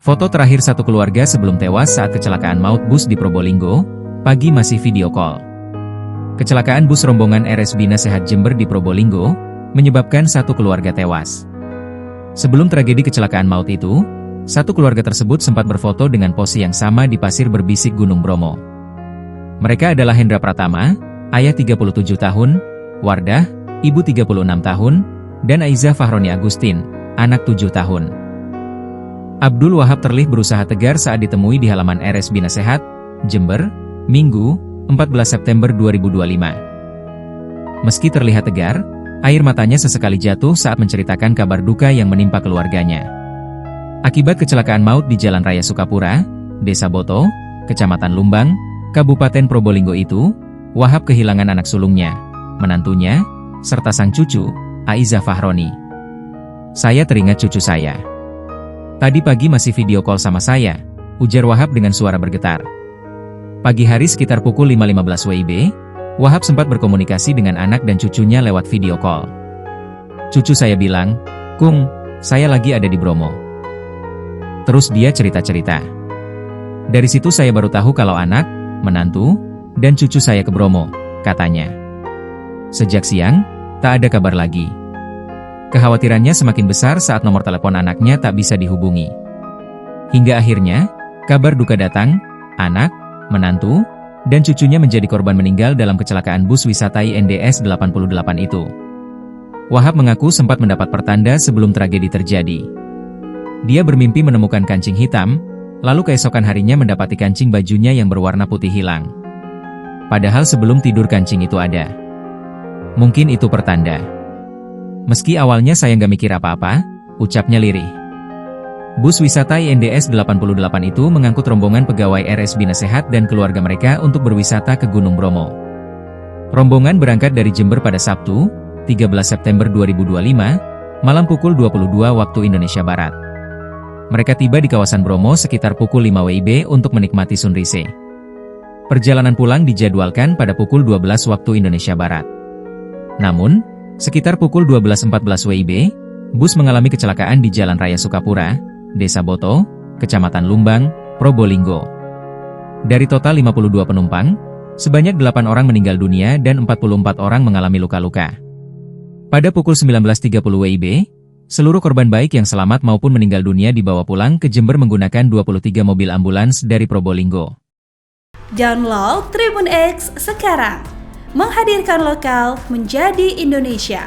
Foto terakhir satu keluarga sebelum tewas saat kecelakaan maut bus di Probolinggo, pagi masih video call. Kecelakaan bus rombongan RS Bina Sehat Jember di Probolinggo, menyebabkan satu keluarga tewas. Sebelum tragedi kecelakaan maut itu, satu keluarga tersebut sempat berfoto dengan pose yang sama di pasir berbisik Gunung Bromo. Mereka adalah Hendra Pratama, ayah 37 tahun, Wardah, ibu 36 tahun, dan Aiza Fahroni Agustin, anak 7 tahun. Abdul Wahab terlihat berusaha tegar saat ditemui di halaman RS Bina Sehat, Jember, Minggu, 14 September 2025. Meski terlihat tegar, air matanya sesekali jatuh saat menceritakan kabar duka yang menimpa keluarganya. Akibat kecelakaan maut di Jalan Raya Sukapura, Desa Boto, Kecamatan Lumbang, Kabupaten Probolinggo itu, Wahab kehilangan anak sulungnya, menantunya, serta sang cucu, Aiza Fahroni. "Saya teringat cucu saya. Tadi pagi masih video call sama saya," ujar Wahab dengan suara bergetar. Pagi hari sekitar pukul 5.15 WIB, Wahab sempat berkomunikasi dengan anak dan cucunya lewat video call. "Cucu saya bilang, 'Kung, saya lagi ada di Bromo.' Terus dia cerita-cerita. Dari situ saya baru tahu kalau anak, menantu, dan cucu saya ke Bromo," katanya. Sejak siang, tak ada kabar lagi. Kekhawatirannya semakin besar saat nomor telepon anaknya tak bisa dihubungi. Hingga akhirnya, kabar duka datang, anak, menantu, dan cucunya menjadi korban meninggal dalam kecelakaan bus wisata INDS 88 itu. Wahab mengaku sempat mendapat pertanda sebelum tragedi terjadi. Dia bermimpi menemukan kancing hitam, lalu keesokan harinya mendapati kancing bajunya yang berwarna putih hilang. Padahal sebelum tidur kancing itu ada. Mungkin itu pertanda. "Meski awalnya saya nggak mikir apa-apa," ucapnya lirih. Bus wisata INDS 88 itu mengangkut rombongan pegawai RS Bina Sehat dan keluarga mereka untuk berwisata ke Gunung Bromo. Rombongan berangkat dari Jember pada Sabtu, 13 September 2025, malam pukul 22 waktu Indonesia Barat. Mereka tiba di kawasan Bromo sekitar pukul 5 WIB untuk menikmati sunrise. Perjalanan pulang dijadwalkan pada pukul 12 waktu Indonesia Barat. Namun, sekitar pukul 12.14 WIB, bus mengalami kecelakaan di Jalan Raya Sukapura, Desa Boto, Kecamatan Lumbang, Probolinggo. Dari total 52 penumpang, sebanyak 8 orang meninggal dunia dan 44 orang mengalami luka-luka. Pada pukul 19.30 WIB, seluruh korban baik yang selamat maupun meninggal dunia dibawa pulang ke Jember menggunakan 23 mobil ambulans dari Probolinggo. Download Tribun X sekarang, menghadirkan lokal menjadi Indonesia.